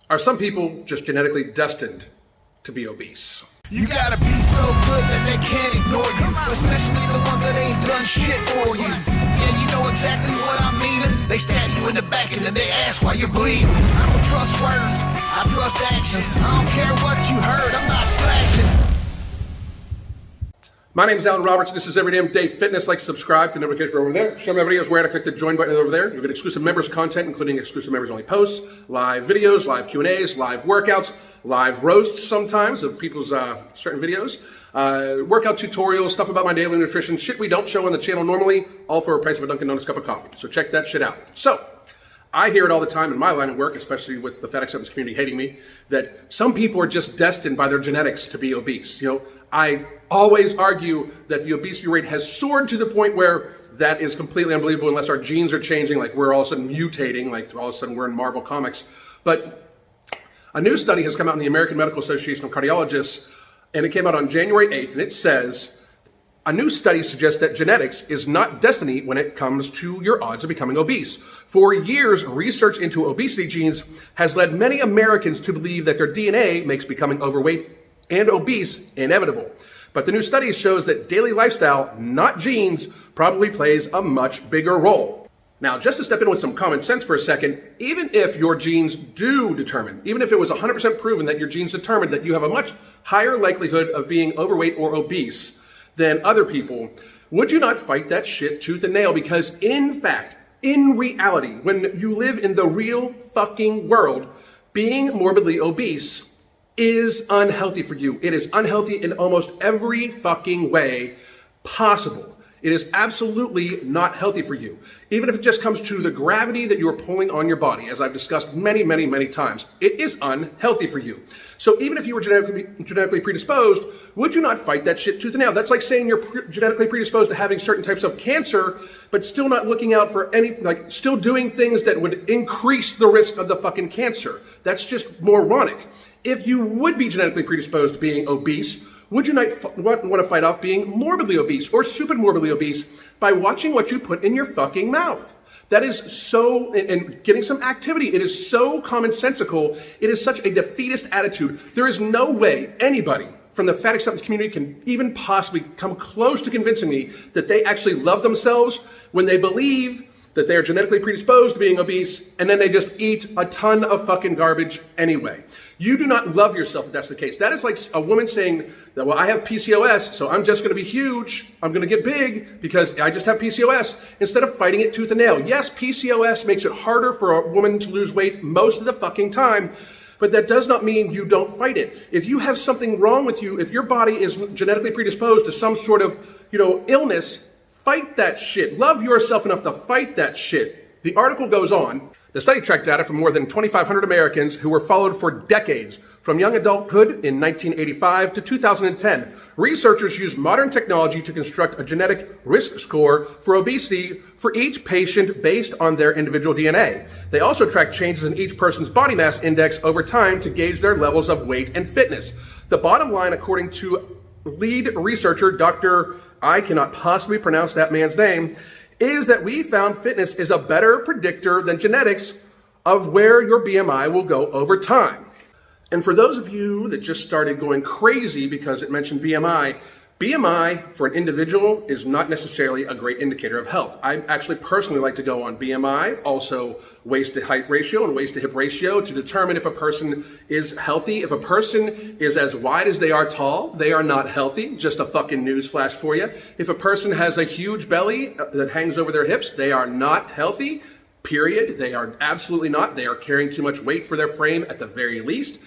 Are some people just genetically destined to be obese? You gotta be so good that they can't ignore you, especially the ones that ain't done shit for you. Yeah, you know exactly what I mean. They stab you in the back and then they ask why you're bleeding. I don't trust words, I trust actions. I don't care what you heard, I'm not slacking. My name is Alan Roberts. This is Everyday Day Fitness. Like, subscribe to notification over there. Show my videos where to click the join button over there. You get exclusive members content, including exclusive members only posts, live videos, live Q&As, live workouts, live roasts sometimes of people's certain videos, workout tutorials, stuff about my daily nutrition, shit we don't show on the channel normally, all for a price of a Dunkin' Donuts cup of coffee. So check that shit out. So I hear it all the time in my line of work, especially with the fat acceptance community hating me, that some people are just destined by their genetics to be obese. You know, I always argue that the obesity rate has soared to the point where that is completely unbelievable unless our genes are changing, like we're all of a sudden mutating, like all of a sudden we're in Marvel Comics. But a new study has come out in the American Medical Association of Cardiologists, and it came out on January 8th, and it says, a new study suggests that genetics is not destiny when it comes to your odds of becoming obese. For years, research into obesity genes has led many Americans to believe that their DNA makes becoming overweight and obese inevitable. But the new study shows that daily lifestyle, not genes, probably plays a much bigger role. Now, just to step in with some common sense for a second, even if your genes do determine, even if it was 100% proven that your genes determined that you have a much higher likelihood of being overweight or obese than other people, would you not fight that shit tooth and nail? Because in fact, in reality, when you live in the real fucking world, being morbidly obese is unhealthy for you. It is unhealthy in almost every fucking way possible. It is absolutely not healthy for you. Even if it just comes to the gravity that you are pulling on your body, as I've discussed many, many, many times, it is unhealthy for you. So even if you were genetically predisposed, would you not fight that shit tooth and nail? That's like saying you're genetically predisposed to having certain types of cancer, but still not looking out for any, like still doing things that would increase the risk of the fucking cancer. That's just moronic. If you would be genetically predisposed to being obese, would you not want to fight off being morbidly obese or super morbidly obese by watching what you put in your fucking mouth? That is so, and getting some activity, it is so commonsensical. It is such a defeatist attitude. There is no way anybody from the fat acceptance community can even possibly come close to convincing me that they actually love themselves when they believe that they are genetically predisposed to being obese, and then they just eat a ton of fucking garbage anyway. You do not love yourself if that's the case. That is like a woman saying that, well, I have PCOS, so I'm just gonna be huge, I'm gonna get big because I just have PCOS, instead of fighting it tooth and nail. Yes, PCOS makes it harder for a woman to lose weight most of the fucking time, but that does not mean you don't fight it. If you have something wrong with you, if your body is genetically predisposed to some sort of, illness, fight that shit. Love yourself enough to fight that shit. The article goes on. The study tracked data from more than 2,500 Americans who were followed for decades, from young adulthood in 1985 to 2010. Researchers used modern technology to construct a genetic risk score for obesity for each patient based on their individual DNA. They also tracked changes in each person's body mass index over time to gauge their levels of weight and fitness. The bottom line, according to lead researcher, Dr. I cannot possibly pronounce that man's name, is that we found fitness is a better predictor than genetics of where your BMI will go over time. And for those of you that just started going crazy because it mentioned BMI, BMI for an individual is not necessarily a great indicator of health. I actually personally like to go on BMI, also waist to height ratio and waist to hip ratio, to determine if a person is healthy. If a person is as wide as they are tall, they are not healthy. Just a fucking news flash for you. If a person has a huge belly that hangs over their hips, they are not healthy, period. They are absolutely not. They are carrying too much weight for their frame at the very least.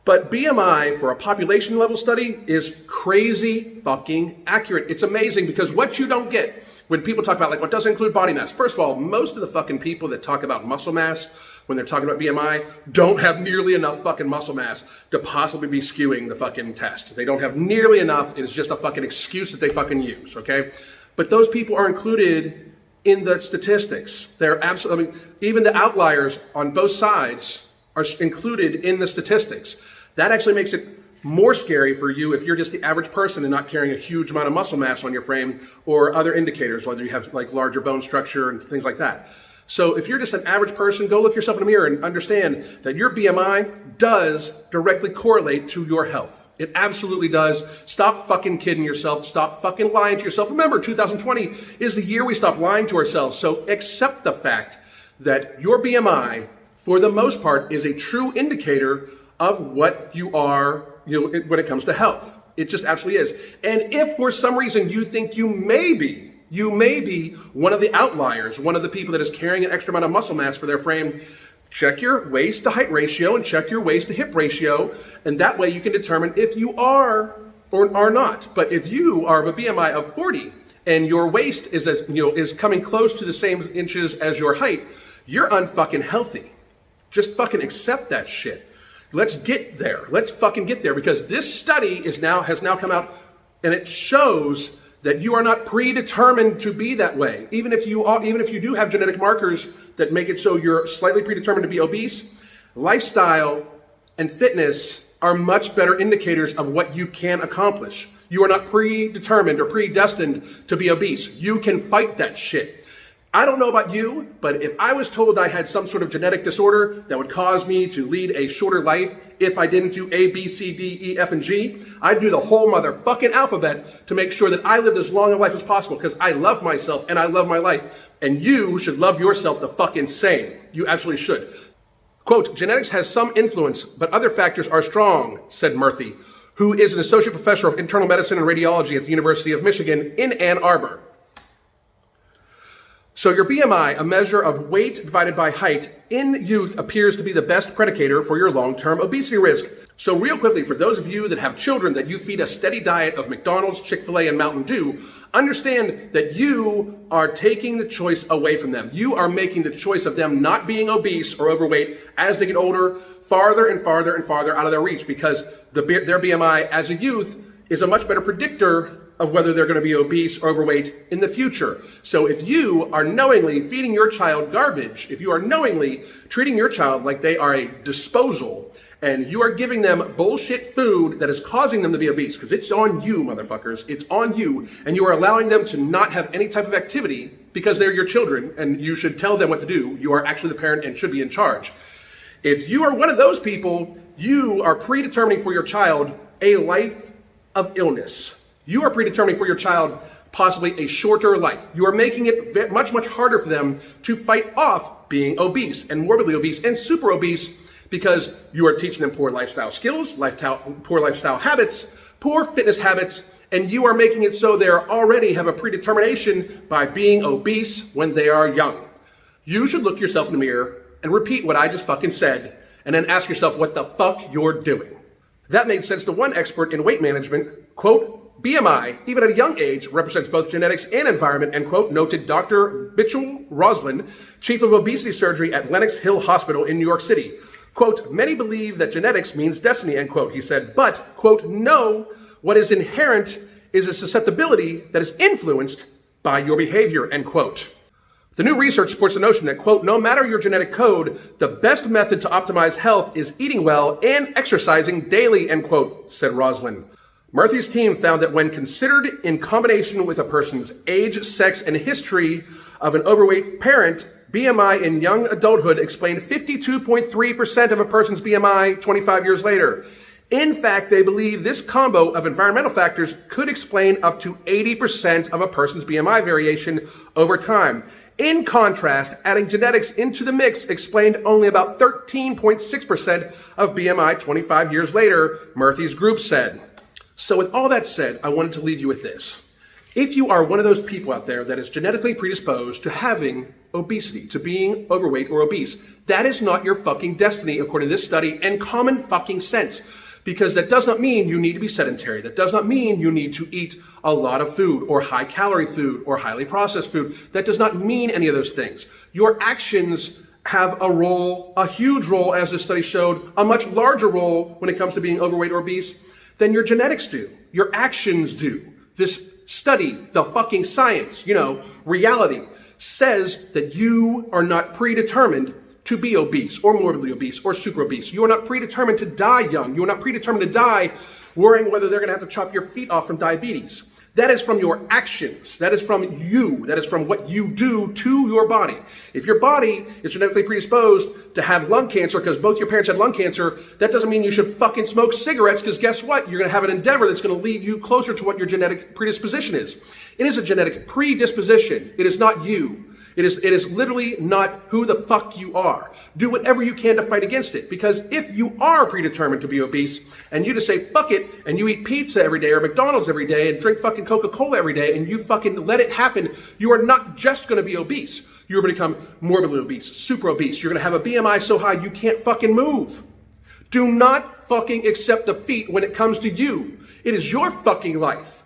But BMI for a population level study is crazy fucking accurate. It's amazing because what you don't get when people talk about like what doesn't include body mass. First of all, most of the fucking people that talk about muscle mass when they're talking about BMI don't have nearly enough fucking muscle mass to possibly be skewing the fucking test. They don't have nearly enough. It is just a fucking excuse that they fucking use, okay? But those people are included in the statistics. They're absolutely, I mean, even the outliers on both sides are included in the statistics. That actually makes it more scary for you if you're just the average person and not carrying a huge amount of muscle mass on your frame or other indicators, whether you have like larger bone structure and things like that. So if you're just an average person, go look yourself in the mirror and understand that your BMI does directly correlate to your health. It absolutely does. Stop fucking kidding yourself. Stop fucking lying to yourself. Remember, 2020 is the year we stop lying to ourselves. So accept the fact that your BMI, for the most part, is a true indicator of what you are, when it comes to health. It just absolutely is. And if for some reason you think you may be one of the outliers, one of the people that is carrying an extra amount of muscle mass for their frame, check your waist to height ratio and check your waist to hip ratio, and that way you can determine if you are or are not. But if you are of a BMI of 40 and your waist is coming close to the same inches as your height, you're unfucking healthy. Just fucking accept that shit. Let's get there. Let's fucking get there, because this study has now come out, and it shows that you are not predetermined to be that way. Even if you do have genetic markers that make it so you're slightly predetermined to be obese, lifestyle and fitness are much better indicators of what you can accomplish. You are not predetermined or predestined to be obese. You can fight that shit. I don't know about you, but if I was told I had some sort of genetic disorder that would cause me to lead a shorter life if I didn't do A, B, C, D, E, F, and G, I'd do the whole motherfucking alphabet to make sure that I lived as long a life as possible, because I love myself and I love my life. And you should love yourself the fucking same. You absolutely should. Quote, genetics has some influence, but other factors are strong, said Murthy, who is an associate professor of internal medicine and radiology at the University of Michigan in Ann Arbor. So your BMI, a measure of weight divided by height, in youth appears to be the best predicator for your long-term obesity risk. So real quickly, for those of you that have children that you feed a steady diet of McDonald's, Chick-fil-A, and Mountain Dew, understand that you are taking the choice away from them. You are making the choice of them not being obese or overweight as they get older, farther and farther and farther out of their reach, because their BMI as a youth is a much better predictor of whether they're going to be obese or overweight in the future. So if you are knowingly feeding your child garbage, if you are knowingly treating your child like they are a disposal, and you are giving them bullshit food that is causing them to be obese, because it's on you, motherfuckers, it's on you, and you are allowing them to not have any type of activity because they're your children, and you should tell them what to do. You are actually the parent and should be in charge. If you are one of those people, you are predetermining for your child a life of illness. You are predetermining for your child possibly a shorter life. You are making it much, much harder for them to fight off being obese and morbidly obese and super obese, because you are teaching them poor lifestyle skills, poor lifestyle habits, poor fitness habits, and you are making it so they already have a predetermination by being obese when they are young. You should look yourself in the mirror and repeat what I just fucking said, and then ask yourself what the fuck you're doing. That made sense to one expert in weight management. Quote, BMI, even at a young age, represents both genetics and environment, end quote, noted Dr. Mitchell Roslin, chief of obesity surgery at Lenox Hill Hospital in New York City. Quote, many believe that genetics means destiny, end quote, he said, but, quote, no, what is inherent is a susceptibility that is influenced by your behavior, end quote. The new research supports the notion that, quote, no matter your genetic code, the best method to optimize health is eating well and exercising daily, end quote, said Roslin. Murthy's team found that when considered in combination with a person's age, sex, and history of an overweight parent, BMI in young adulthood explained 52.3% of a person's BMI 25 years later. In fact, they believe this combo of environmental factors could explain up to 80% of a person's BMI variation over time. In contrast, adding genetics into the mix explained only about 13.6% of BMI 25 years later, Murthy's group said. So with all that said, I wanted to leave you with this. If you are one of those people out there that is genetically predisposed to having obesity, to being overweight or obese, that is not your fucking destiny according to this study and common fucking sense. Because that does not mean you need to be sedentary. That does not mean you need to eat a lot of food or high calorie food or highly processed food. That does not mean any of those things. Your actions have a role, a huge role, as this study showed, a much larger role when it comes to being overweight or obese than your genetics do. Your actions do. This study, the fucking science, reality, says that you are not predetermined to be obese or morbidly obese or super obese. You are not predetermined to die young. You are not predetermined to die worrying whether they're going to have to chop your feet off from diabetes. That is from your actions. That is from you. That is from what you do to your body. If your body is genetically predisposed to have lung cancer because both your parents had lung cancer, that doesn't mean you should fucking smoke cigarettes, because guess what? You're going to have an endeavor that's going to lead you closer to what your genetic predisposition is. It is a genetic predisposition. It is not you. It is literally not who the fuck you are. Do whatever you can to fight against it. Because if you are predetermined to be obese, and you just say fuck it, and you eat pizza every day or McDonald's every day and drink fucking Coca-Cola every day, and you fucking let it happen, you are not just going to be obese. You're going to become morbidly obese, super obese. You're going to have a BMI so high you can't fucking move. Do not fucking accept defeat when it comes to you. It is your fucking life.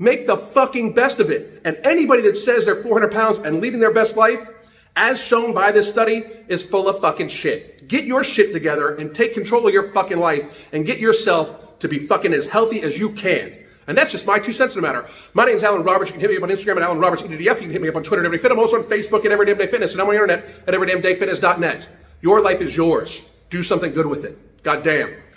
Make the fucking best of it. And anybody that says they're 400 pounds and leading their best life, as shown by this study, is full of fucking shit. Get your shit together and take control of your fucking life and get yourself to be fucking as healthy as you can. And that's just my 2 cents in the matter. My name is Alan Roberts. You can hit me up on Instagram at Alan Roberts EDF. You can hit me up on Twitter at EveryDayFit. I'm also on Facebook at Everyday Fitness. And I'm on the internet at everydamndayfitness.net. Your life is yours. Do something good with it. God damn.